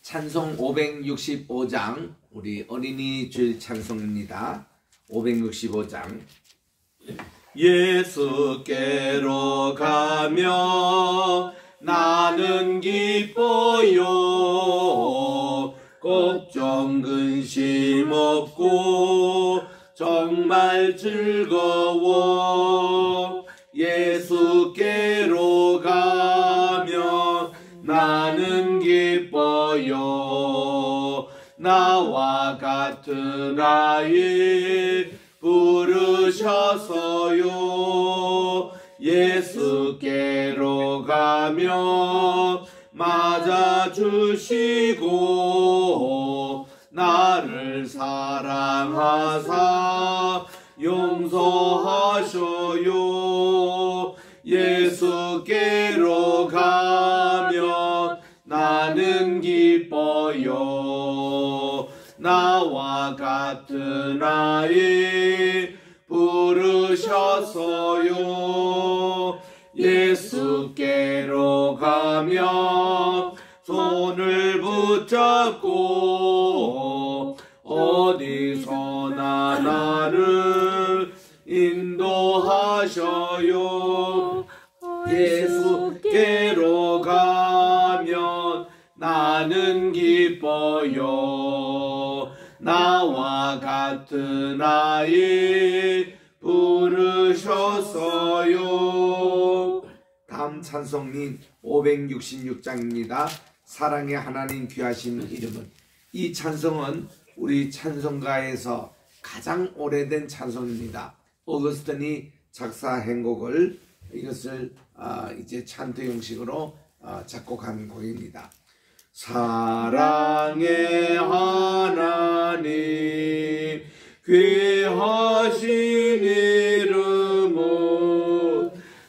찬송 565장 우리 어린이 주일 찬송입니다. 565장. 예수께로 가며 나는 기뻐요. 걱정 근심 없고 정말 즐거워. 예수께로 가며 나는 기뻐요. 나와 같은 아이 부르셔서요. 예수께로 가며 맞아주시고 나를 사랑하사 용서하셔요. 예수께로 가면 나는 기뻐요. 나와 같은 아이 부르셨어요. 예수께로 가면 손을 붙잡고 어디서나 나를 인도하셔요. 예수께로 가면 나는 기뻐요. 나와 같은 아이 부르셨어요. 다음 찬송님 566장입니다. 사랑의 하나님 귀하신 이름은. 이 찬송은 우리 찬송가에서 가장 오래된 찬송입니다. 어거스틴이 작사한 곡을 이것을 이제 찬토 형식으로 작곡한 곡입니다. 사랑의 하나님 귀하신 이름은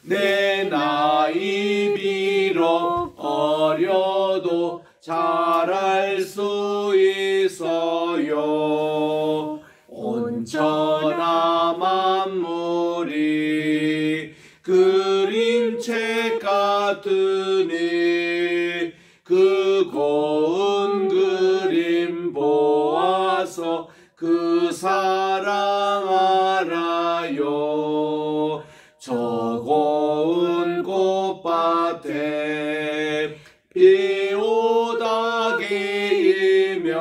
내 나이 비록 어려도 잘할 수 있어요. 온천하 만물이 그림책 같으니 그 고운 그림 보아서 그 사랑 알아요. 저 고운 꽃밭에 비오다 개이며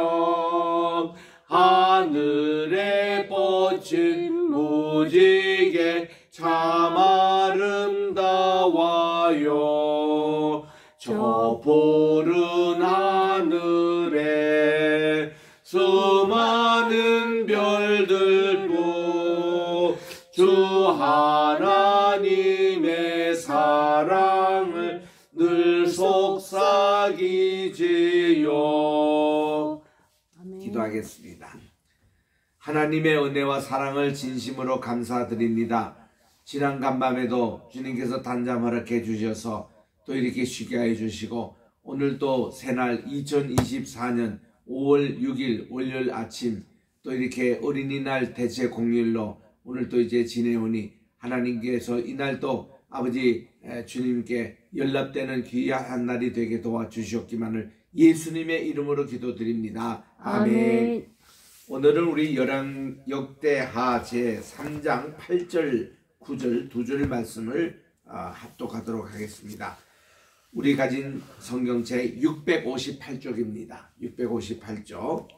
하늘에 뻗친 무지개 참 아름다워요. 저 푸른 하늘에 수많은 별들도 주 하나님의 사랑을 늘 속삭이지요. 아멘. 기도하겠습니다. 하나님의 은혜와 사랑을 진심으로 감사드립니다. 지난 간밤에도 주님께서 단잠 허락해 주셔서 또 이렇게 쉬게 해 주시고 오늘 또 새날 2024년 5월 6일 월요일 아침 또 이렇게 어린이날 대체 공휴일로 오늘 또 이제 지내오니 하나님께서 이날도 아버지 주님께 연락되는 귀한 날이 되게 도와주시옵기만을 예수님의 이름으로 기도드립니다. 아멘. 오늘은 우리 역대하 제3장 8절 9절 두 줄 말씀을 합독하도록 하겠습니다. 우리 가진 성경책 658쪽입니다. 658쪽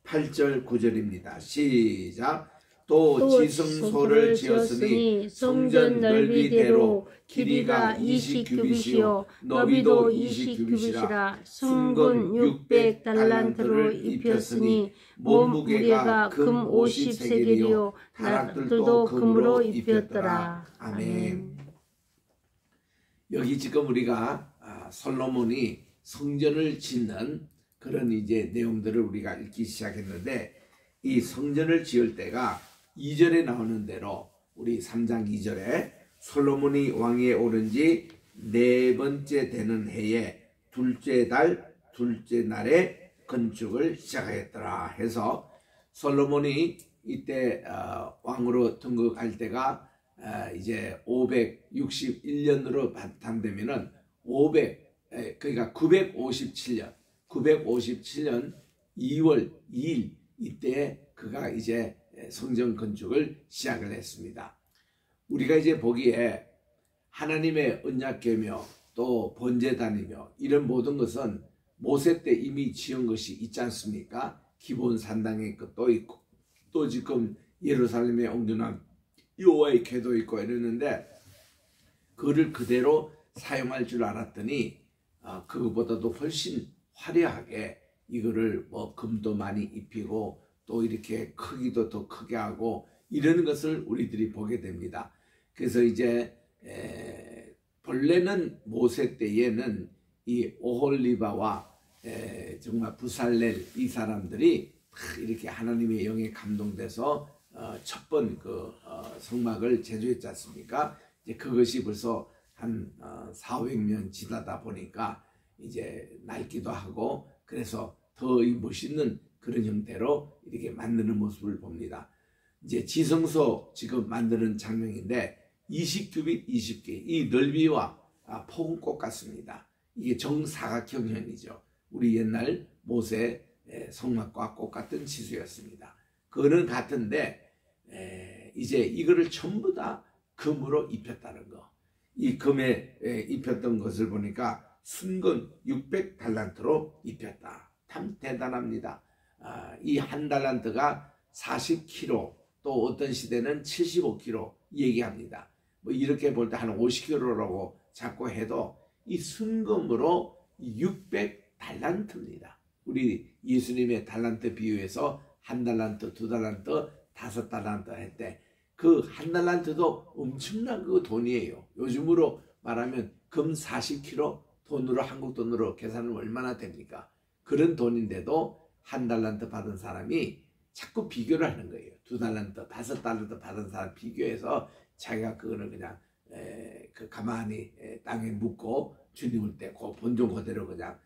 8절 9절입니다. 시작. 또 지성소를 지었으니 성전 넓이대로 길이가 20규빗이요 너비도 20규빗이라 순금 600달란트를 입혔으니 몸무게가 금 50세겔이요 나락들도 금으로 입혔더라. 아멘. 여기 지금 우리가 솔로몬이 성전을 짓는 그런 이제 내용들을 우리가 읽기 시작했는데 이 성전을 지을 때가 2절에 나오는 대로 우리 3장 2절에 솔로몬이 왕위에 오른 지 4번째 되는 해에 둘째 달 둘째 날에 건축을 시작하였더라 해서 솔로몬이 이때 왕으로 등극할 때가 이제 561년으로 바탕되면은 그러니까 957년 957년 2월 2일 이때 그가 이제 성전 건축을 시작을 했습니다. 우리가 이제 보기에 하나님의 언약궤며 또 번제단이며 이런 모든 것은 모세 때 이미 지은 것이 있지 않습니까? 기본 산당의 것도 있고 또 지금 예루살렘에 옮겨난 여호와의 궤도 있고 이랬는데 그를 그대로 사용할 줄 알았더니 그것보다도 훨씬 화려하게 이거를 뭐 금도 많이 입히고 또 이렇게 크기도 더 크게 하고 이런 것을 우리들이 보게 됩니다. 그래서 이제 본래는 모세 때에는 이 오홀리바와 정말 부살렐 이 사람들이 이렇게 하나님의 영에 감동돼서 첫 번 그 성막을 제조했지 않습니까? 이제 그것이 벌써 한 400년 지나다 보니까 이제 낡기도 하고 그래서 더 멋있는 그런 형태로 이렇게 만드는 모습을 봅니다. 이제 지성소 지금 만드는 장면인데 20규빗 20개 이 넓이와 폭은 똑같습니다. 이게 정사각형형이죠. 우리 옛날 모세 성막과 똑같은 치수였습니다. 그거는 같은데 이제 이거를 전부 다 금으로 입혔다는 거. 이 금에 입혔던 것을 보니까 순금 600달란트로 입혔다. 참 대단합니다. 이 한 달란트가 40kg 또 어떤 시대는 75kg 얘기합니다. 뭐 이렇게 볼 때 한 50kg라고 자꾸 해도 이 순금으로 600달란트입니다. 우리 예수님의 달란트 비유에서 한 달란트, 두 달란트, 5달란트 할 때 그 한 달란트도 엄청난 그 돈이에요. 요즘으로 말하면 금 40kg 돈으로 한국 돈으로 계산은 얼마나 됩니까? 그런 돈인데도 한 달란트 받은 사람이 자꾸 비교를 하는 거예요. 2달란트, 5달란트 받은 사람 비교해서 자기가 그거를 그냥 그 가만히 땅에 묻고 주님을 떼고 본종 그대로 그냥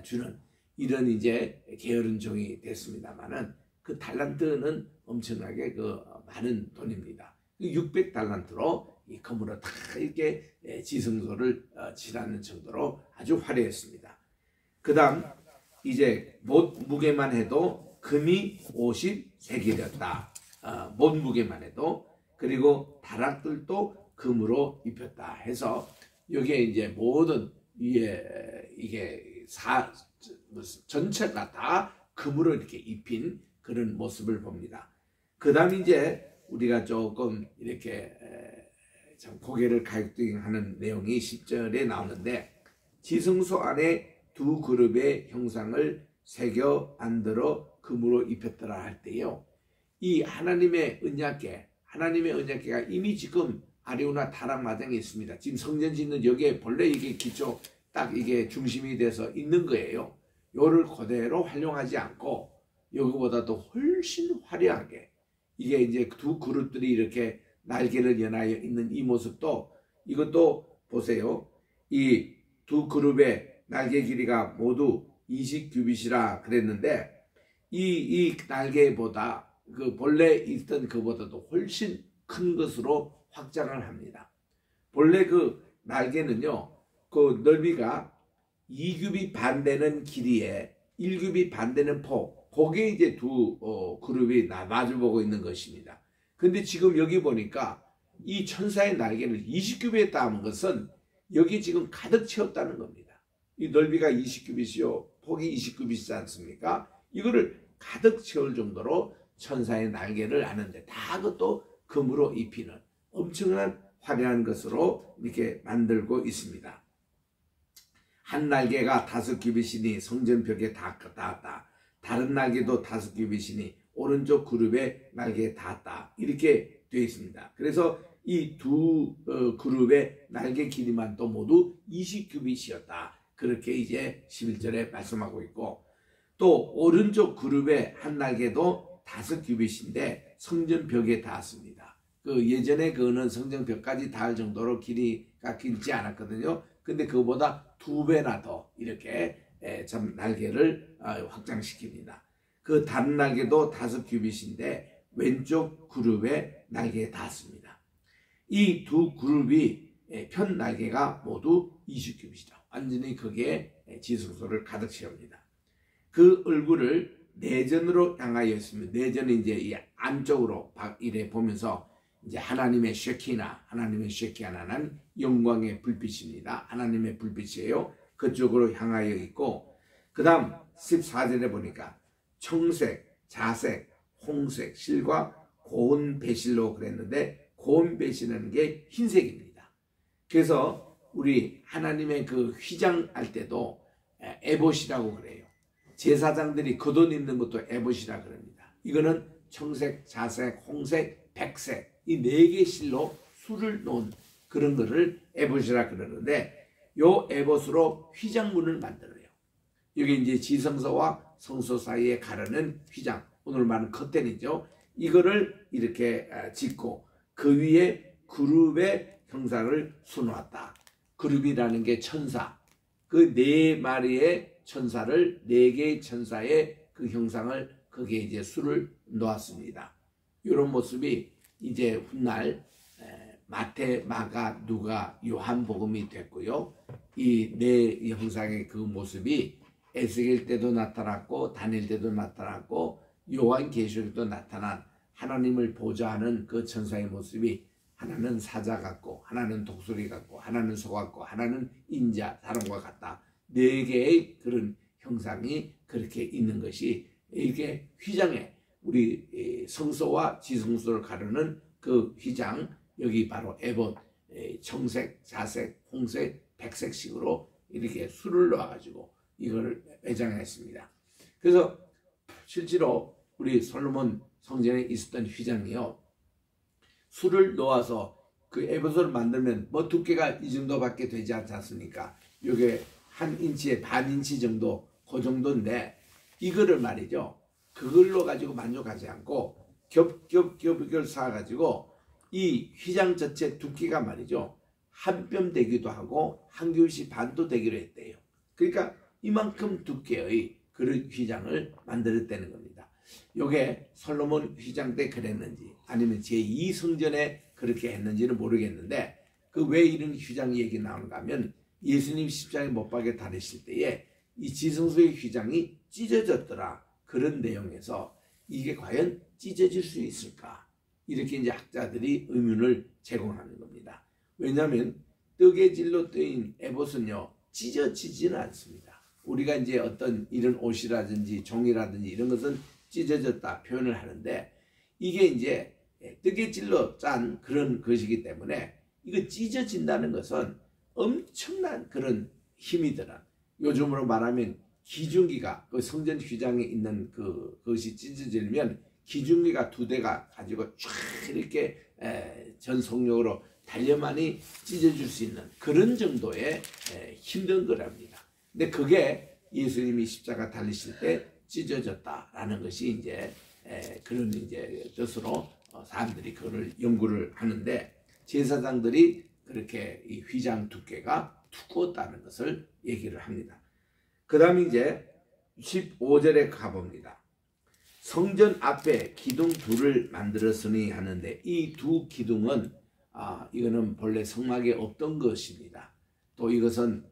주는 이런 이제 게으른 종이 됐습니다만은 그 달란트는 엄청나게 그 많은 돈입니다. 600달란트로 이 금으로 다 이렇게 지성소를 칠하는 정도로 아주 화려했습니다. 그 다음 이제 못 무게만 해도 금이 53개였다. 못 무게만 해도 그리고 다락들도 금으로 입혔다 해서 여기에 이제 모든 위에 이게 전체가 다 금으로 이렇게 입힌 그런 모습을 봅니다. 그 다음 이제 우리가 조금 이렇게 참 고개를 갸우뚱하는 내용이 10절에 나오는데 지성소 안에 두 그룹의 형상을 새겨 만들어 금으로 입혔더라 할 때요. 이 하나님의 언약궤가 이미 지금 아리우나 다락 마당에 있습니다. 지금 성전 짓는 여기에 본래 이게 기초 딱 이게 중심이 돼서 있는 거예요. 요를 그대로 활용하지 않고 여기보다도 훨씬 화려하게 이게 이제 두 그룹들이 이렇게 날개를 연하여 있는 이 모습도 이것도 보세요. 이 두 그룹의 날개 길이가 모두 20규빗이라 그랬는데 이 날개보다 그 본래 있던 그보다도 훨씬 큰 것으로 확장을 합니다. 본래 그 날개는요, 그 넓이가 2규빗 반 되는 길이에 1규빗 반 되는 폭, 거기에 이제 두 그룹이 마주보고 있는 것입니다. 근데 지금 여기 보니까 이 천사의 날개를 20규빗에 담은 것은 여기 지금 가득 채웠다는 겁니다. 이 넓이가 20규빗이요, 폭이 20규빗이지 않습니까? 이거를 가득 채울 정도로 천사의 날개를 하는데 다 그것도 금으로 입히는 엄청난 화려한 것으로 이렇게 만들고 있습니다. 한 날개가 5규빗이니 성전벽에 닿았다. 다른 날개도 5규빗이니 오른쪽 그룹의 날개에 닿았다. 이렇게 되어 있습니다. 그래서 이 두 그룹의 날개 길이만 또 모두 20규빗이었다. 그렇게 이제 11절에 말씀하고 있고 또 오른쪽 그룹의 한 날개도 5규빗인데 성전벽에 닿았습니다. 그 예전에 그거는 성전벽까지 닿을 정도로 길이가 길지 않았거든요. 근데 그거보다 2배나 더 이렇게 참 날개를 확장시킵니다. 그 다른 날개도 5규빗인데 왼쪽 그룹의 날개에 닿았습니다. 이 두 그룹이 편 날개가 모두 20규빗이다. 완전히 거기에 지성소를 가득 채웁니다. 그 얼굴을 내전으로 향하여 있으면, 내전은 이제 이 안쪽으로 이래 보면서 이제 하나님의 쉐키나는 영광의 불빛입니다. 하나님의 불빛이에요. 그쪽으로 향하여 있고, 그 다음 14절에 보니까 청색, 자색, 홍색, 실과 고운 배실로 그랬는데, 고운 배실이라는 게 흰색입니다. 그래서 우리 하나님의 그 휘장할 때도 에봇이라고 그래요. 제사장들이 겉옷 입는 것도 에봇이라 그럽니다. 이거는 청색, 자색, 홍색, 백색 이 4개 실로 술을 놓은 그런 거를 에봇이라 그러는데, 요 에봇으로 휘장문을 만들어요. 여기 이제 지성소와 성소 사이에 가르는 휘장, 오늘 말은 커튼이죠. 이거를 이렇게 짓고 그 위에 그룹의 형상을 수놓았다. 그룹이라는 게 천사, 그 4마리의 천사를 4개의 천사의 그 형상을 거기에 이제 수를 놓았습니다. 이런 모습이 이제 훗날 마태, 마가, 누가, 요한복음이 됐고요. 이 4 형상의 그 모습이 에스겔 때도 나타났고 다니엘 때도 나타났고 요한계시록도 나타난 하나님을 보좌하는 그 천사의 모습이, 하나는 사자 같고 하나는 독수리 같고 하나는 소 같고 하나는 인자, 사람과 같다. 4개의 그런 형상이 그렇게 있는 것이, 이게 휘장에 우리 성소와 지성소를 가르는 그 휘장, 여기 바로 에봇, 청색, 자색, 홍색, 백색식으로 이렇게 술을 놓아가지고 이걸 매장했습니다. 그래서 실제로 우리 솔로몬 성전에 있었던 휘장이요, 술을 놓아서 그 에봇을 만들면 뭐 두께가 이 정도밖에 되지 않지 않습니까? 이게 한 인치에 반 인치 정도, 그 정도인데, 이거를 말이죠, 그걸로 가지고 만족하지 않고 겹겹겹겹 쌓아가지고 이 휘장 전체 두께가 말이죠, 한 뼘 되기도 하고 한 교시 반도 되기로 했대요. 그러니까 이만큼 두께의 그런 휘장을 만들었다는 겁니다. 요게 솔로몬 휘장 때 그랬는지 아니면 제2성전에 그렇게 했는지는 모르겠는데, 그 왜 이런 휘장 얘기 나오는가 하면, 예수님 십자가에 못 박혀 달리실 때에 이 지성소의 휘장이 찢어졌더라, 그런 내용에서 이게 과연 찢어질 수 있을까, 이렇게 이제 학자들이 의문을 제공하는 겁니다. 왜냐하면 떡의 질로 뜨인 에봇은요 찢어지지는 않습니다. 우리가 이제 어떤 이런 옷이라든지 종이라든지 이런 것은 찢어졌다 표현을 하는데, 이게 이제 떡의 질로 짠 그런 것이기 때문에 이거 찢어진다는 것은 엄청난 그런 힘이 드는, 요즘으로 말하면 기중기가, 그 성전 휘장에 있는 그것이 찢어지면 기중기가 2대가 가지고 쫙 이렇게 전속력으로 달려만이 찢어질 수 있는 그런 정도의 힘든 거랍니다. 근데 그게 예수님이 십자가 달리실 때 찢어졌다라는 것이 이제 그런 이제 뜻으로 사람들이 그걸 연구를 하는데, 제사장들이 그렇게 이 휘장 두께가 두꺼웠다는 것을 얘기를 합니다. 그 다음에 이제 15절에 가봅니다. 성전 앞에 기둥 2를 만들었으니 하는데, 이 2 기둥은 이거는 본래 성막에 없던 것입니다. 또 이것은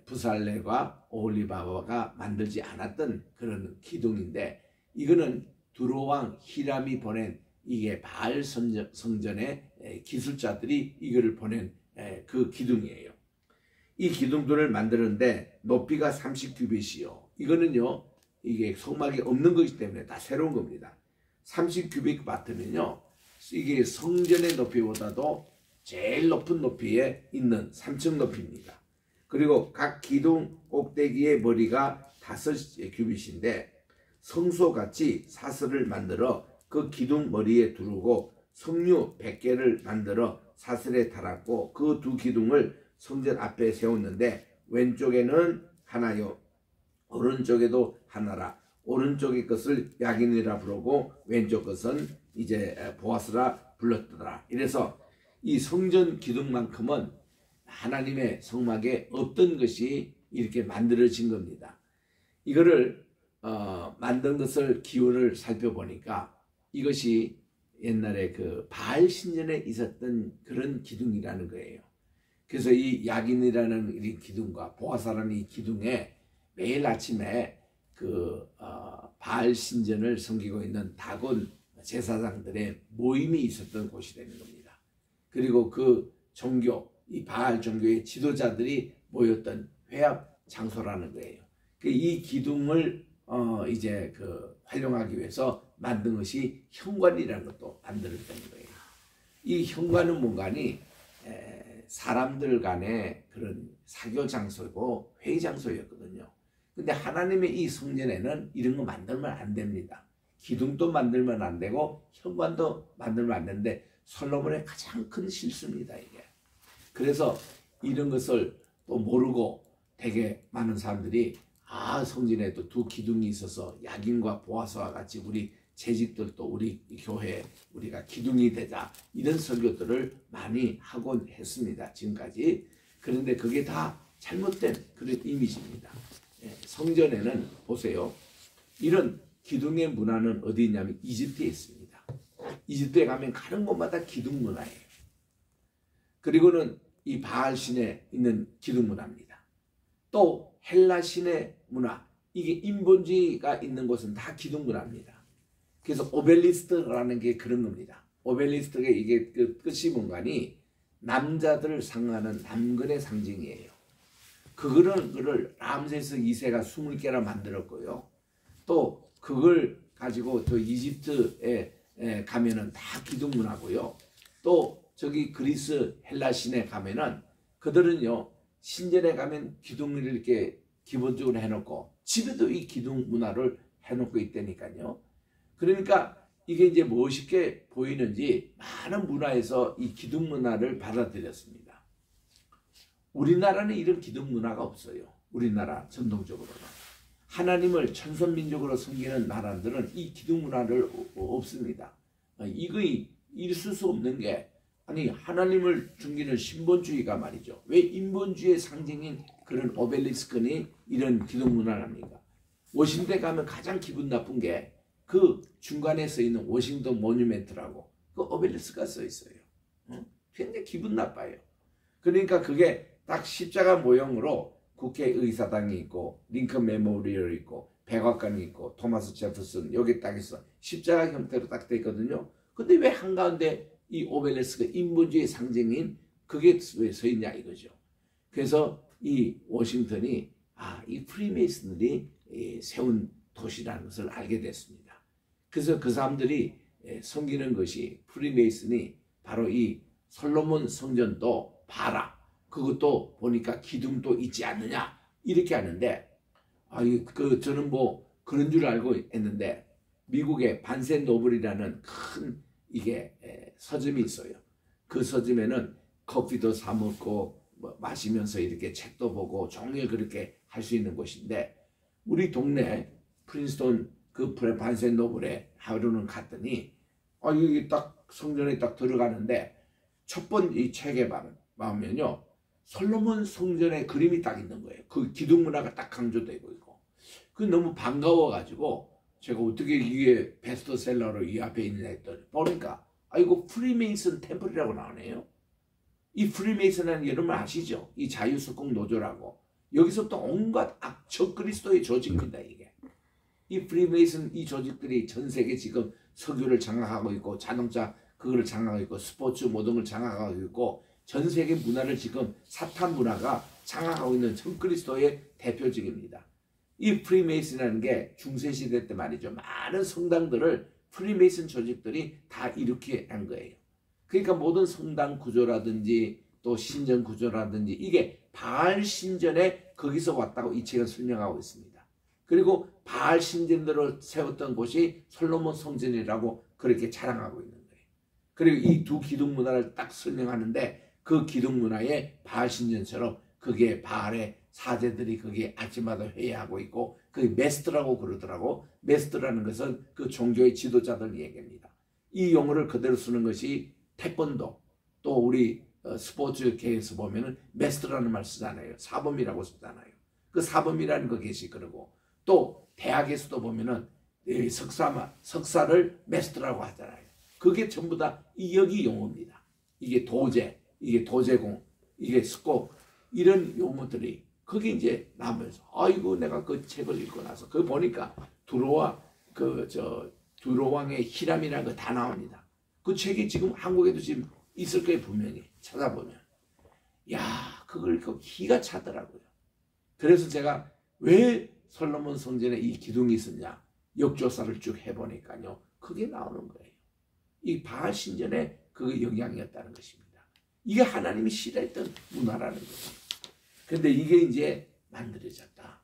부살레과 오홀리바바가 만들지 않았던 그런 기둥인데, 이거는 두로왕 히람이 보낸, 이게 바알 성전의 기술자들이 이거를 보낸 그 기둥이에요. 이 기둥들을 만드는데 높이가 30규빗이요. 이거는요, 이게 성막이 없는 것이기 때문에 다 새로운 겁니다. 30규빗 같으면요, 이게 성전의 높이보다도 제일 높은 높이에 있는 3층 높이입니다. 그리고 각 기둥 꼭대기의 머리가 5규빗인데 성소같이 사슬을 만들어 그 기둥 머리에 두르고 석류 100개를 만들어 사슬에 달았고, 그 2 기둥을 성전 앞에 세웠는데, 왼쪽에는 하나요, 오른쪽에도 하나라. 오른쪽의 것을 야긴이라 부르고 왼쪽 것은 이제 보아스라 불렀더라. 이래서 이 성전 기둥만큼은 하나님의 성막에 없던 것이 이렇게 만들어진 겁니다. 이거를 만든 것을 기원을 살펴보니까 이것이 옛날에 그 바알 신전에 있었던 그런 기둥이라는 거예요. 그래서 이 야긴이라는 이 기둥과 보아사라는 이 기둥에 매일 아침에 바알 신전을 섬기고 있는 다곤 제사장들의 모임이 있었던 곳이 되는 겁니다. 그리고 그 종교, 이 바알 종교의 지도자들이 모였던 회합 장소라는 거예요. 이 기둥을 이제 활용하기 위해서 만든 것이 현관이라는 것도 만들었다는 거예요. 이 현관은 뭔가니 사람들 간의 그런 사교 장소고 회의 장소였거든요. 근데 하나님의 이 성전에는 이런 거 만들면 안 됩니다. 기둥도 만들면 안 되고 현관도 만들면 안 되는데 솔로몬의 가장 큰 실수입니다, 이게. 그래서 이런 것을 또 모르고 되게 많은 사람들이 성전에도 두 기둥이 있어서 야긴과 보아스와 같이 우리 재직들도 우리 교회에 우리가 기둥이 되자, 이런 설교들을 많이 하곤 했습니다, 지금까지. 그런데 그게 다 잘못된 그런 이미지입니다. 성전에는 보세요, 이런 기둥의 문화는 어디 있냐면 이집트에 있습니다. 이집트에 가면 가는 곳마다 기둥 문화예요. 그리고는 이 바알 신에 있는 기둥 문화입니다. 또 헬라 신의 문화, 이게 인본주의가 있는 곳은 다 기둥 문화입니다. 그래서 오벨리스트라는 게 그런 겁니다. 오벨리스트가 이게 그 끝이 뭔가니 남자들을 상징하는 남근의 상징이에요. 그거를 람세스 2세가 20개나 만들었고요. 또 그걸 가지고 저 이집트에 가면은 다 기둥 문화고요. 또 저기 그리스 헬라 신에 가면은 그들은요, 신전에 가면 기둥을 이렇게 기본적으로 해놓고 집에도 이 기둥 문화를 해놓고 있다니까요. 그러니까 이게 이제 멋있게 보이는지 많은 문화에서 이 기둥 문화를 받아들였습니다. 우리나라는 이런 기둥 문화가 없어요. 우리나라 전통적으로는. 하나님을 천선민족으로 섬기는 나라들은 이 기둥 문화를 없습니다. 이거 있을 수 없는 게, 아니 하나님을 섬기는 신본주의가 말이죠. 왜 인본주의의 상징인 그런 오벨리스크니 이런 기둥 문화를 합니까? 워싱턴에 가면 가장 기분 나쁜 게 그 중간에 써 있는 워싱턴 모뉴멘트라고 그 오벨리스크가 써 있어요. 굉장히 기분 나빠요. 그러니까 그게 딱 십자가 모형으로 국회의사당이 있고 링컨 메모리얼이 있고 백악관이 있고 토마스 제퍼슨 여기 딱 있어. 십자가 형태로 딱 돼 있거든요. 근데 왜 한가운데 이 오벨리스크 인본주의 상징인 그게 왜 서 있냐 이거죠. 그래서 이 워싱턴이 이 프리메이슨들이 세운 도시라는 것을 알게 됐습니다. 그래서 그 사람들이 섬기는 것이 프리메이슨이 바로 이 솔로몬 성전도 봐라. 그것도 보니까 기둥도 있지 않느냐 이렇게 하는데 저는 뭐 그런 줄 알고 했는데 미국의 반센 노블이라는 큰 이게 서점이 있어요. 그 서점에는 커피도 사 먹고 마시면서 이렇게 책도 보고 종일 그렇게 할 수 있는 곳인데 우리 동네 프린스턴 그 반센 노블에 하루는 갔더니 여기 딱 성전에 딱 들어가는데 첫 번째 이 책에 보면요 솔로몬 성전의 그림이 딱 있는 거예요. 그 기둥 문화가 딱 강조되고 있고 그 너무 반가워가지고 제가 어떻게 이게 베스트셀러로 이 앞에 있느냐 했더니 보니까 이거 프리메이슨 템플이라고 나오네요. 이 프리메이슨은 여러분 아시죠? 이 자유석공 노조라고 여기서부터 온갖 악적 그리스도의 조직입니다. 이게 이 프리메이슨 이 조직들이 전 세계 지금 석유를 장악하고 있고 자동차 그거를 장악하고 있고 스포츠 모든 걸 장악하고 있고 전 세계 문화를 지금 사탄 문화가 장악하고 있는 전 그리스도의 대표적입니다. 이 프리메이슨이라는 게 중세시대 때 말이죠. 많은 성당들을 프리메이슨 조직들이 다 이렇게 한 거예요. 그러니까 모든 성당 구조라든지 또 신전 구조라든지 이게 바알 신전에 거기서 왔다고 이 책은 설명하고 있습니다. 그리고 바알 신전으로 세웠던 곳이 솔로몬 성전이라고 그렇게 자랑하고 있는 거예요. 그리고 이 두 기둥 문화를 딱 설명하는데 그 기둥 문화에 바알 신전처럼 그게 바알의 사제들이 거기에 아침마다 회의하고 있고 그게 메스트라고 그러더라고. 메스트라는 것은 그 종교의 지도자들 얘기입니다. 이 용어를 그대로 쓰는 것이 태권도 또 우리 스포츠계에서 보면은 메스트라는 말 쓰잖아요. 사범이라고 쓰잖아요. 그 사범이라는 거 계시 그러고 또 대학에서도 보면은 석사를 메스트라고 하잖아요. 그게 전부 다 이 여기 용어입니다. 이게 도제, 이게 도제공, 이게 스코 이런 용어들이 그게 이제 나면서 아이고 내가 그 책을 읽고 나서 그거 보니까 두로왕의 히람이라는 거 다 나옵니다. 그 책이 지금 한국에도 지금 있을 거예요. 분명히 찾아보면. 야, 그걸 기가 차더라고요. 그래서 제가 왜 솔로몬 성전에 이 기둥이 있었냐 역조사를 쭉 해보니까요. 그게 나오는 거예요. 이 바알 신전의 그 영향이었다는 것입니다. 이게 하나님이 싫어했던 문화라는 거예요. 근데 이게 이제 만들어졌다.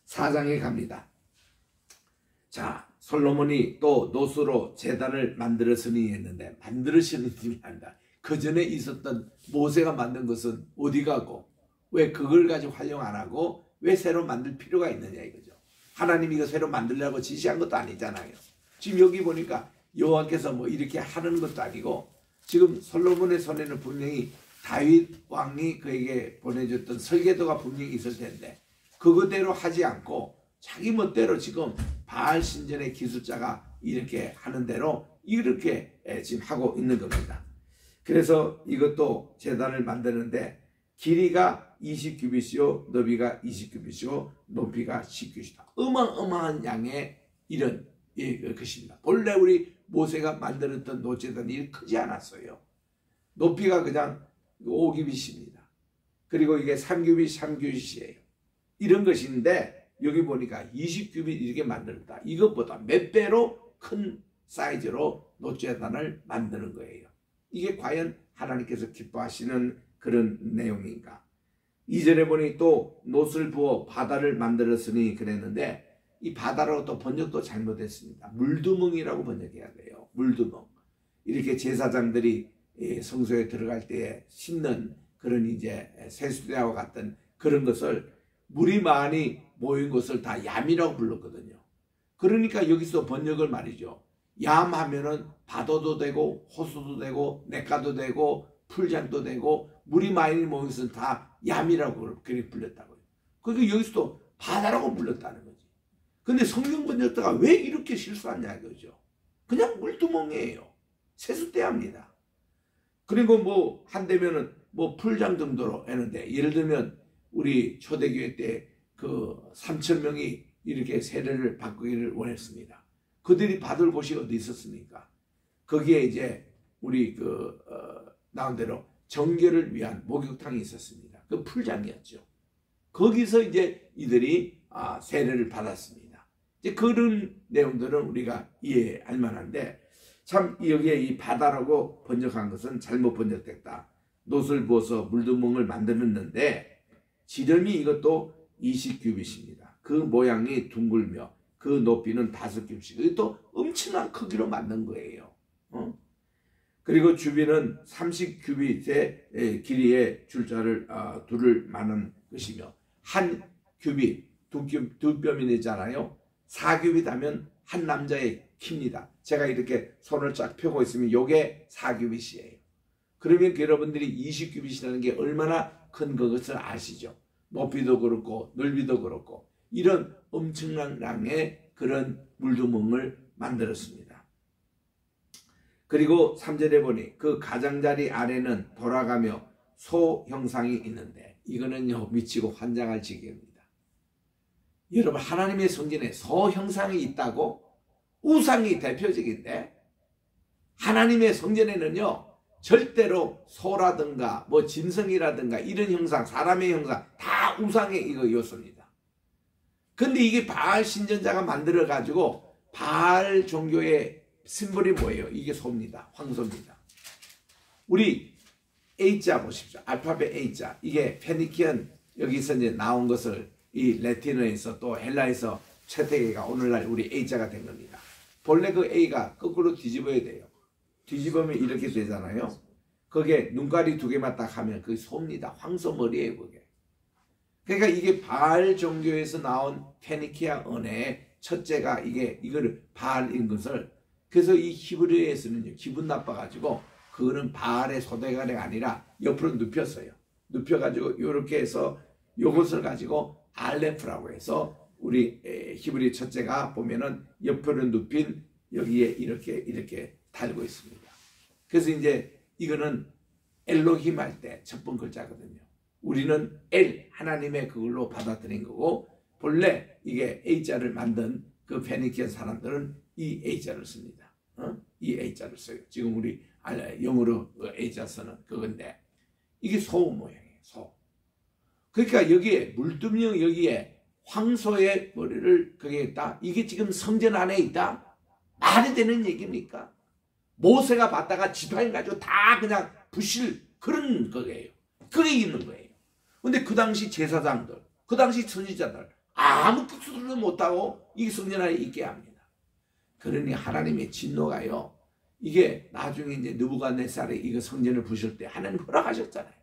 4장에 갑니다. 자, 솔로몬이 또 노수로 제단을 만들었으니 했는데 만들으시는 아니다. 그 전에 있었던 모세가 만든 것은 어디 가고 왜 그걸 가지고 활용 안 하고 왜 새로 만들 필요가 있느냐 이거죠. 하나님이 이거 새로 만들려고 지시한 것도 아니잖아요. 지금 여기 보니까 여호와께서 뭐 이렇게 하는 것도 아니고 지금 솔로몬의 손에는 분명히 다윗 왕이 그에게 보내줬던 설계도가 분명히 있을 텐데 그거대로 하지 않고 자기 멋대로 지금 바알 신전의 기술자가 이렇게 하는 대로 이렇게 지금 하고 있는 겁니다. 그래서 이것도 제단을 만드는데 길이가 20규빗이요 너비가 20규빗이요 높이가 10규빗이다. 어마어마한 양의 이런 것입니다. 본래 우리 모세가 만들었던 노제단이 크지 않았어요. 높이가 그냥 5규빗입니다. 그리고 이게 3규빗, 3규빗이에요. 이런 것인데 여기 보니까 20규빗 이렇게 만들었다. 이것보다 몇 배로 큰 사이즈로 노제단을 만드는 거예요. 이게 과연 하나님께서 기뻐하시는 그런 내용인가. 2절에 보니 또 놋을 부어 바다를 만들었으니 그랬는데 이 바다라고 또 번역도 잘못했습니다. 물두멍이라고 번역해야 돼요. 물두멍. 이렇게 제사장들이 성소에 들어갈 때에 씻는 그런 이제 세수대와 같은 그런 것을 물이 많이 모인 것을 다 얌이라고 불렀거든요. 그러니까 여기서 번역을 말이죠. 얌 하면은 바다도 되고 호수도 되고 냇가도 되고 풀장도 되고 물이 많이 모인 것은 다 얌이라고 그렇게 불렀다고요. 그러니까 여기서도 바다라고 불렀다는 거지. 근데 성경 번역자가 왜 이렇게 실수하냐 이거죠. 그냥 물두멍이에요. 세수대합니다. 그리고 뭐 한대면은 뭐 풀장 정도로 했는데 예를 들면 우리 초대교회 때 그 3,000명이 이렇게 세례를 바꾸기를 원했습니다. 그들이 받을 곳이 어디 있었습니까? 거기에 이제 우리 나온 대로 정결을 위한 목욕탕이 있었습니다. 그 풀장이었죠. 거기서 이제 이들이 세례를 받았습니다. 이제 그런 내용들은 우리가 이해할 만한데 참 여기에 이 바다라고 번역한 것은 잘못 번역됐다. 놋을 부어서 물두멍을 만들었는데 지름이 이것도 20규빗입니다. 그 모양이 둥글며 그 높이는 5규빗. 이것도 엄청난 크기로 만든 거예요. 그리고 주변은 30규빗의 길이의 줄자를 둘을 많은 것이며 한 규빗 두 뼘이 되잖아요. 4규빗 하면 한 남자의 키입니다. 제가 이렇게 손을 쫙 펴고 있으면 이게 4규빗이에요. 그러면 여러분들이 20규빗이라는 게 얼마나 큰 것을 아시죠? 높이도 그렇고 넓이도 그렇고 이런 엄청난 양의 그런 물두멍을 만들었습니다. 그리고 3절에 보니 그 가장자리 아래는 돌아가며 소 형상이 있는데 이거는요 미치고 환장할 지경입니다. 여러분 하나님의 성전에 소 형상이 있다고? 우상이 대표적인데 하나님의 성전에는요 절대로 소라든가 뭐 짐승이라든가 이런 형상 사람의 형상 다 우상의 이거 요소입니다. 근데 이게 바알 신전자가 만들어 가지고 바알 종교의 심볼이 뭐예요? 이게 소입니다. 황소입니다. 우리 A자 보십시오. 알파벳 A자. 이게 페니키언 여기서 이제 나온 것을 이 라틴어에서 또 헬라에서 채택해가 오늘날 우리 A자가 된 겁니다. 본래 그 A가 거꾸로 뒤집어야 돼요. 뒤집으면 이렇게 되잖아요. 그게 눈가리 2개만 딱 하면 그게 소입니다. 황소 머리예요 그게. 그러니까 이게 바알 종교에서 나온 페니키아 언어의 첫째가 이거를 바알인 것을 그래서 이 히브리어에서는요 기분 나빠가지고 그거는 바알의 소대가리가 아니라 옆으로 눕혔어요. 눕혀가지고 이렇게 해서 이것을 가지고 알레프라고 해서 우리 히브리 첫째가 보면은 옆으로 눕힌 여기에 이렇게 달고 있습니다. 그래서 이제 이거는 엘로힘 할 때 첫 번 글자거든요. 우리는 L 하나님의 그걸로 받아들인 거고 본래 이게 A자를 만든 그 페니키아 사람들은 이 A자를 씁니다. 이 A자를 써요. 지금 우리 영어로 A자 쓰는 그건데 이게 소 모양이에요. 소. 그러니까 여기에 물두멍 여기에 황소의 머리를 거기에 있다. 이게 지금 성전 안에 있다. 말이 되는 얘기입니까? 모세가 봤다가 지팡이 가지고 다 그냥 부실 그런 거예요. 그게 있는 거예요. 근데 그 당시 제사장들, 그 당시 선지자들 아무 뜻도 못하고 이 성전 안에 있게 합니다. 그러니 하나님의 진노가요. 이게 나중에 이제 느부갓네살이 이거 성전을 부실 때 하나님 허락하셨잖아요.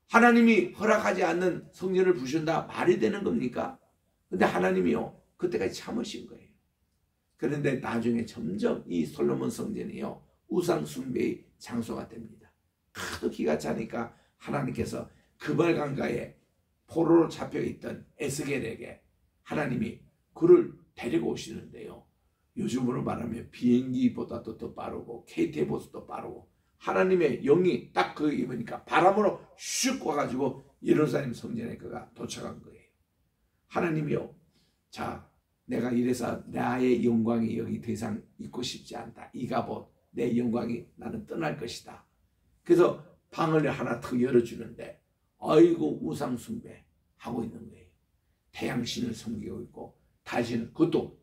하나님이 허락하지 않는 성전을 부신다 말이 되는 겁니까? 근데 하나님이요. 그때까지 참으신 거예요. 그런데 나중에 점점 이 솔로몬 성전이요. 우상 숭배의 장소가 됩니다. 하도 기가 차니까 하나님께서 그발강가에 포로로 잡혀있던 에스겔에게 하나님이 그를 데리고 오시는데요. 요즘으로 말하면 비행기보다도 더 빠르고 KT보다도 빠르고 하나님의 영이 딱 그 입으니까 바람으로 슉 와가지고 예루살렘 성전에 그가 도착한 거예요. 하나님이요. 자, 내가 이래서 나의 영광이 여기 더 이상 있고 싶지 않다. 이가봇 내 영광이 나는 떠날 것이다. 그래서 방을 하나 더 열어주는데 아이고 우상 숭배 하고 있는 거예요. 태양신을 섬기고 있고 달신은 그것도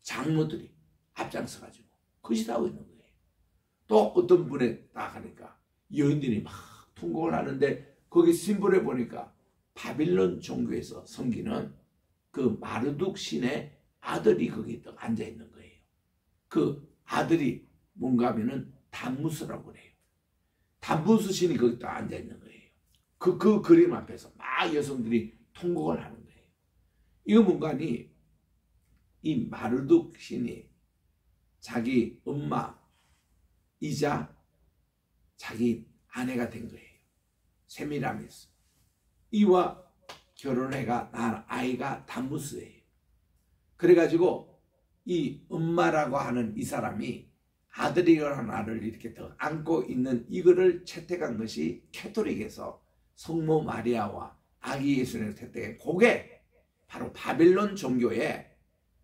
장로들이 앞장서가지고 거짓하고 있는 거예요. 또 어떤 분에 딱 하니까 여인들이 막 통곡을 하는데 거기 심볼에 보니까 바빌론 종교에서 섬기는 그 마르둑 신의 아들이 거기 딱 앉아 있는 거예요. 그 아들이 뭔가 하면은 담무스라고 그래요. 담무스 신이 거기 딱 앉아 있는 거예요. 그 그림 앞에서 막 여성들이 통곡을 하는 거예요. 이거 뭔가니 이 마르둑 신이 자기 엄마이자 자기 아내가 된 거예요. 세미라미스. 이와 결혼해가 낳은 아이가 담무스예요. 그래가지고 이 엄마라고 하는 이 사람이 아들이라는 아를 이렇게 더 안고 있는 이거를 채택한 것이 캐톨릭에서 성모 마리아와 아기 예수를 채택한 그게 바로 바빌론 종교에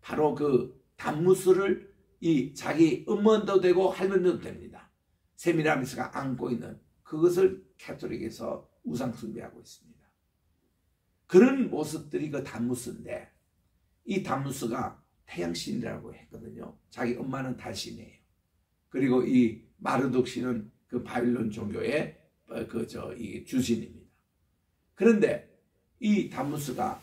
바로 그 담무스를 이 자기 엄마도 되고 할머니도 됩니다. 세미라미스가 안고 있는 그것을 캐톨릭에서 우상 숭배하고 있습니다. 그런 모습들이 그 담무스인데 이 담무스가 태양신이라고 했거든요. 자기 엄마는 달신이에요. 그리고 이 마르둑 신은 그 바빌론 종교의 이 주신입니다. 그런데 이 담무스가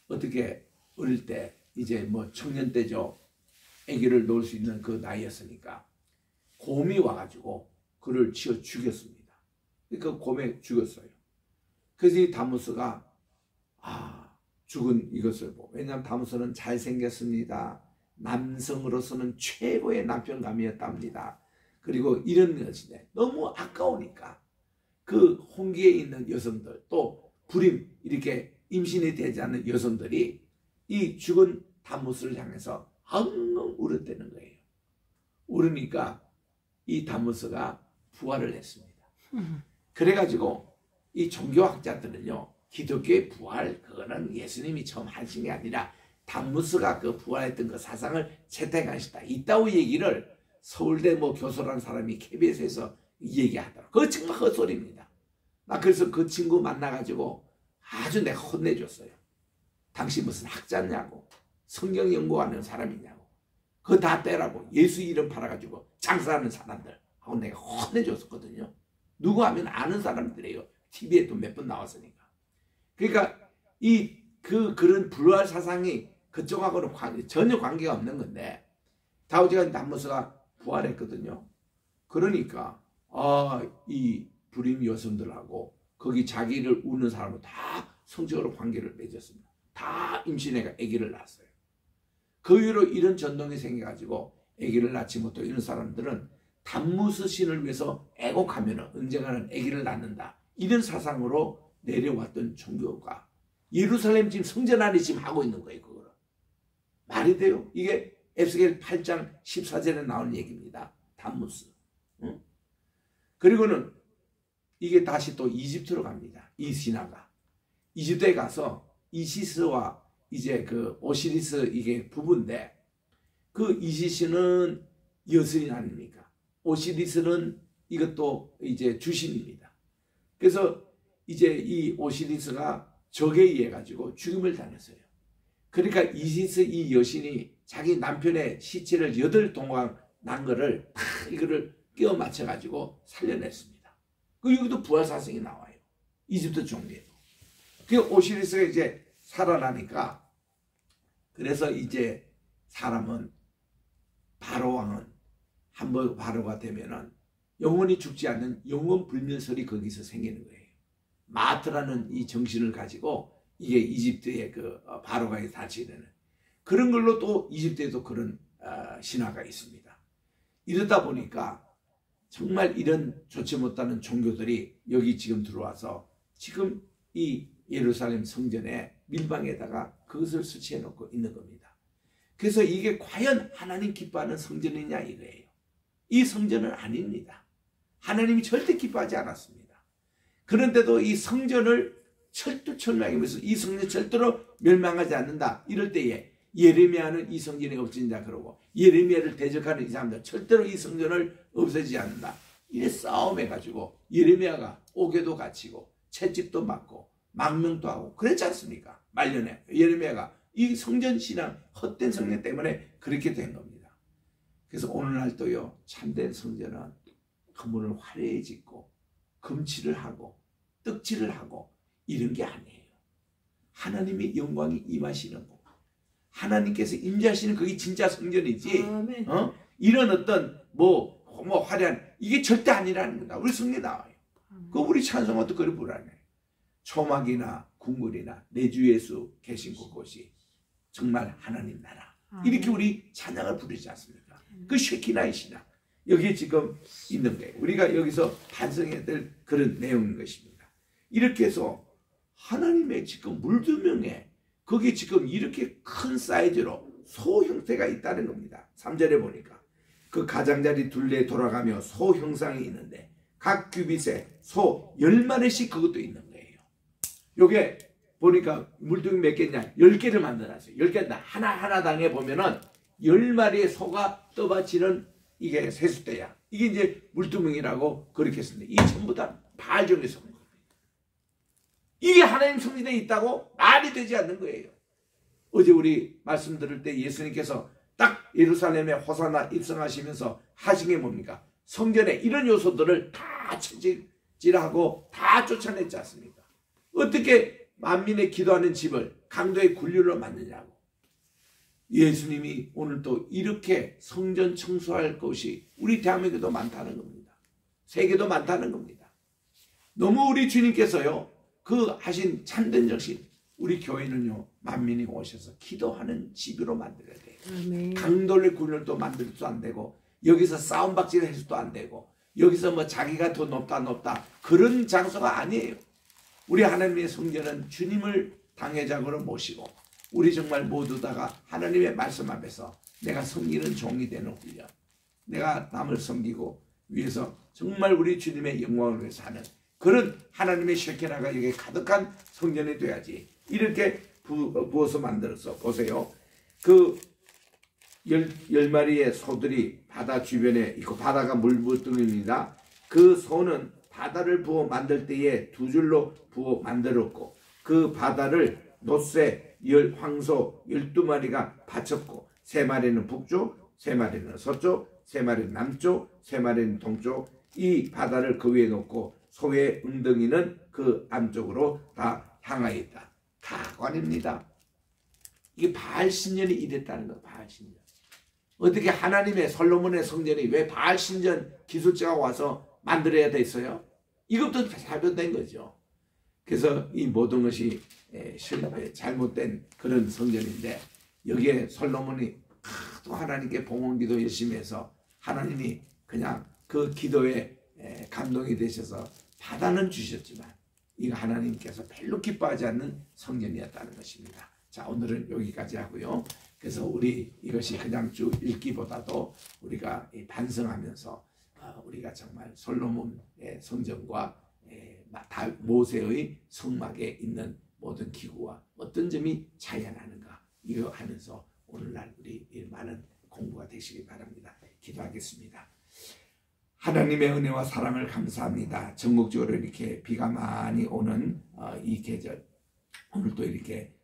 어떻게 어릴 때 이제 뭐 청년 때죠. 아기를 놓을 수 있는 그 나이였으니까 곰이 와가지고 그를 치어 죽였습니다. 그 곰에 죽였어요. 그래서 이 담무스가 죽은 이것을 보고 왜냐하면 담무스는 잘생겼습니다. 남성으로서는 최고의 남편감이었답니다. 그리고 이런 것인데 너무 아까우니까 그 홍기에 있는 여성들 또 불임 이렇게 임신이 되지 않는 여성들이 이 죽은 담무스를 향해서 엉엉 울었다는 거예요. 울으니까 이 담무스가 부활을 했습니다. 그래가지고 이 종교학자들은요. 기독교의 부활 그거는 예수님이 처음 하신 게 아니라 담무스가 그 부활했던 그 사상을 채택하셨다. 이따위 얘기를 서울대 뭐 교수라는 사람이 KBS에서 얘기하더라고요. 그거 정말 헛소리입니다. 나 그래서 그 친구 만나가지고 아주 내가 혼내줬어요. 당신 무슨 학자냐고 성경 연구하는 사람이냐고 그거 다 떼라고 예수 이름 팔아가지고 장사하는 사람들 하고 내가 혼내줬었거든요. 누구 하면 아는 사람들이에요. TV에 또 몇 번 나왔으니까. 그러니까 그런 불활 사상이 그쪽하고는 전혀 관계가 없는 건데 다우지가 담무스가 부활했거든요. 그러니까 이 불임 여성들하고 거기 자기를 우는 사람은 다 성적으로 관계를 맺었습니다. 다 임신해가 아기를 낳았어요. 그 이후로 이런 전통이 생겨가지고 아기를 낳지 못하고 이런 사람들은 담무스 신을 위해서 애곡하면 언젠가는 아기를 낳는다. 이런 사상으로 내려왔던 종교가 예루살렘 지금 성전 안에 지금 하고 있는 거예요. 그거를. 말이 돼요? 이게 에스겔 8장 14절에 나오는 얘기입니다. 담무스. 그리고는 이게 다시 또 이집트로 갑니다. 이 신화가 이집트에 가서 이시스와 이제 그 오시리스 이게 부부인데, 그 이시스는 여신 아닙니까? 오시리스는 이것도 이제 주신입니다. 그래서 이제 이 오시리스가 적에 의해 가지고 죽임을 당했어요. 그러니까 이시스 이 여신이 자기 남편의 시체를 8동강 난 거를 다 이거를 끼워 맞춰 가지고 살려냈습니다. 그 여기도 부활사성이 나와요. 이집트 종교에도. 그 오시리스가 이제 살아나니까, 그래서 이제 사람은 바로 왕은 한번 바로가 되면은 영원히 죽지 않는 영원 불멸설이 거기서 생기는 거예요. 마트라는 이 정신을 가지고 이게 이집트의 그 바로가 다치는 그런 걸로 또 이집트에도 그런 신화가 있습니다. 이러다 보니까 정말 이런 좋지 못하는 종교들이 여기 지금 들어와서 지금 이 예루살렘 성전의 밀방에다가 그것을 수치해 놓고 있는 겁니다. 그래서 이게 과연 하나님 기뻐하는 성전이냐 이거예요. 이 성전은 아닙니다. 하나님이 절대 기뻐하지 않았습니다. 그런데도 이 성전을 철두철미하면서 이 성전 절대로 멸망하지 않는다. 이럴 때에 예레미야는 이 성전이 없어진다 그러고, 예레미야를 대적하는 이 사람들 절대로 이 성전을 없애지 않는다. 이래 싸움해가지고 예레미야가 옥에도 갇히고 채찍도 맞고 망명도 하고 그랬지 않습니까? 말년에 예레미야가 이 성전 신앙, 헛된 성전 때문에 그렇게 된 겁니다. 그래서 오늘날도요, 참된 성전은 건물을 화려히 짓고 금칠을 하고 떡칠을 하고 이런 게 아니에요. 하나님의 영광이 임하시는 거, 하나님께서 임재하시는 그게 진짜 성전이지. 이런 어떤 뭐 화려한 이게 절대 아니라는 거다. 우리 성경에 나와요. 그 우리 찬송가도 그걸 부르네. 초막이나 궁궐이나 내 주 예수 계신 곳이 정말 하나님 나라. 이렇게 우리 찬양을 부르지 않습니까? 그 쉐키나의 신앙 여기에 지금 있는 거예요. 우리가 여기서 반성해야 될 그런 내용인 것입니다. 이렇게 해서 하나님의 지금 물두명에 거기 지금 이렇게 큰 사이즈로 소 형태가 있다는 겁니다. 3절에 보니까 그 가장자리 둘레에 돌아가며 소 형상이 있는데 각 규빗에 소 10마리씩 그것도 있는 거예요. 요게 보니까 물두멍이 몇 개냐? 10개를 만들어놨어요. 10개 하나하나당에 보면은 10마리의 소가 떠받치는 이게 세숫대야. 이게 이제 물두멍이라고 그렇게 했습니다. 이 전부 다 바알종의 성전. 이게 하나님 성전에 있다고 말이 되지 않는 거예요. 어제 우리 말씀 들을 때 예수님께서 딱 예루살렘에 호산나 입성하시면서 하신 게 뭡니까? 성전에 이런 요소들을 다 채찍질하고 다 쫓아냈지 않습니까? 어떻게 만민의 기도하는 집을 강도의 굴류로 만드냐고. 예수님이 오늘 또 이렇게 성전 청소할 것이 우리 대한민국에도 많다는 겁니다. 세계도 많다는 겁니다. 너무 우리 주님께서요, 그 하신 참된 정신, 우리 교회는요, 만민이 오셔서 기도하는 집으로 만들어야 돼요. 아멘. 강돌의 굴려도 만들어도 안 되고, 여기서 싸움박질 해서도 안 되고, 여기서 뭐 자기가 더 높다 그런 장소가 아니에요. 우리 하나님의 성전은 주님을 당회장으로 모시고 우리 정말 모두 다가 하나님의 말씀 앞에서 내가 섬기는 종이 되는 훈련, 내가 남을 섬기고 위해서 정말 우리 주님의 영광을 위해서 하는 그런 하나님의 쉐케나가 여기에 가득한 성전이 돼야지. 이렇게 부어서 만들어서 보세요. 그 10마리의 소들이 바다 주변에 있고, 바다가 물부뚱입니다. 그 소는 바다를 부어 만들 때에 2줄로 부어 만들었고, 그 바다를 놋새 황소 12마리가 바쳤고, 3마리는 북쪽, 3마리는 서쪽, 3마리는 남쪽, 3마리는 동쪽, 이 바다를 그 위에 놓고 소의 웅덩이는 그 안쪽으로 다 향하여 있다. 가관입니다. 이게 바알 신전이 이랬다는 거. 바알 신전. 어떻게 하나님의 솔로몬의 성전이 왜 바알 신전 기술자가 와서 만들어야 됐어요? 이것도 잘못된 거죠. 그래서 이 모든 것이 잘못된 그런 성전인데, 여기에 솔로몬이 또 하나님께 봉헌기도 열심히 해서 하나님이 그냥 그 기도에 감동이 되셔서 바다는 주셨지만 이거 하나님께서 별로 기뻐하지 않는 성전이었다는 것입니다. 자, 오늘은 여기까지 하고요. 그래서 우리 이것이 그냥 쭉 읽기보다도 우리가 반성하면서 우리가 정말 솔로몬의 성전과 모세의 성막에 있는 모든 기구와 어떤 점이 차이가 나는가 이거 하면서 오늘날 우리 많은 공부가 되시기 바랍니다. 기도하겠습니다. 하나님의 은혜와 사랑을 감사합니다. 전국적으로 이렇게 비가 많이 오는 이 계절, 오늘도 이렇게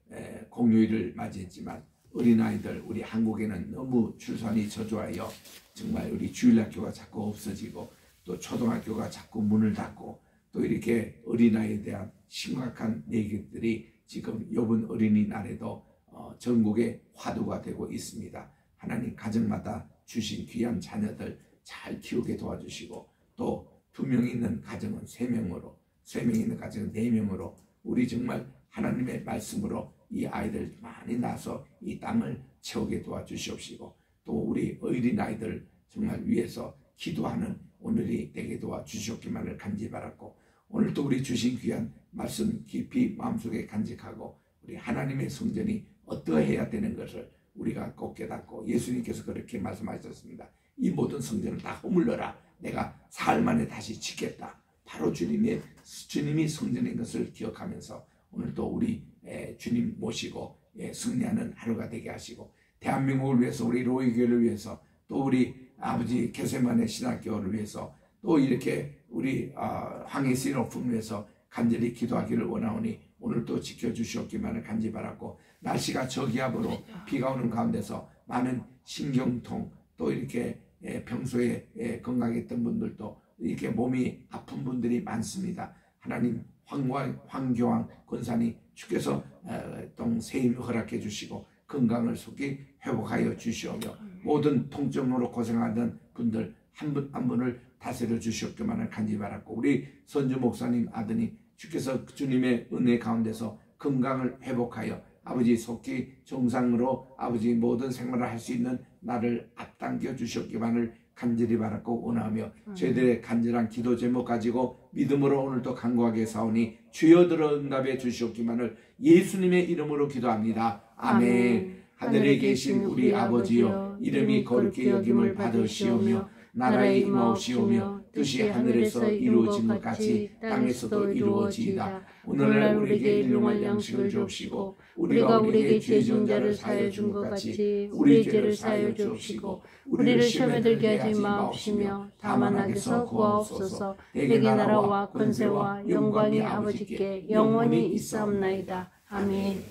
공휴일을 맞이했지만 어린아이들, 우리 한국에는 너무 출산이 저조하여 정말 우리 주일학교가 자꾸 없어지고 또 초등학교가 자꾸 문을 닫고 또 이렇게 어린아이에 대한 심각한 얘기들이 지금 이번 어린이날에도 전국에 화두가 되고 있습니다. 하나님, 가정마다 주신 귀한 자녀들 잘 키우게 도와주시고 또 2명 있는 가정은 3명으로, 3명 있는 가정은 4명으로 우리 정말 하나님의 말씀으로 이 아이들 많이 낳아서 이 땅을 채우게 도와주시옵시고 또 우리 어린아이들 정말 위해서 기도하는 오늘이 되게 도와주시옵기만을 간절히 바랐고, 오늘도 우리 주신 귀한 말씀 깊이 마음속에 간직하고 우리 하나님의 성전이 어떠해야 되는 것을 우리가 꼭 깨닫고, 예수님께서 그렇게 말씀하셨습니다. 이 모든 성전을 다 허물러라. 내가 사흘 만에 다시 짓겠다. 바로 주님이 성전인 것을 기억하면서 오늘도 우리 주님 모시고 승리하는 하루가 되게 하시고, 대한민국을 위해서, 우리 로이교회를 위해서, 또 우리 아버지 개세만의 신학교를 위해서, 또 이렇게 우리 황해시 로품을 위해서 간절히 기도하기를 원하오니 오늘도 지켜주시옵기만을 간절히 바랐고, 날씨가 저기압으로 비가 오는 가운데서 많은 신경통, 또 이렇게 평소에 건강했던 분들도 이렇게 몸이 아픈 분들이 많습니다. 하나님, 황교안 권사님 주께서 새 힘을 허락해 주시고 건강을 속히 회복하여 주시오며, 모든 통증으로 고생하던 분들 한 분 한 분을 다스려 주시옵기만을 간절히 바랐고, 우리 선주 목사님 아드님 주께서 주님의 은혜 가운데서 건강을 회복하여 아버지 속히 정상으로 아버지 모든 생활을 할 수 있는 나를 앞당겨 주시옵기만을 간절히 바랐고 원하며, 저희들의 간절한 기도 제목 가지고 믿음으로 오늘도 간구하게 사오니 주여 들어 응답해 주시옵기만을 예수님의 이름으로 기도합니다. 아멘. 하늘에 계신 우리 아버지여, 이름이 거룩히 여김을 받으시오며 나라의 임하옵시오며 뜻이 하늘에서 이루어진 것 같이 땅에서도 이루어지이다. 오늘날 우리에게 일용할 양식을 주옵시고 우리가 우리에게 죄 지은 자를 사하여 준 것 같이 우리 죄를 사하여 주옵시고 우리를 시험에 들게 하지 마옵시며 다만 악에서 구하옵소서. 내게 나라와 권세와 영광이 아버지께 영원히 있사옵나이다. 아멘.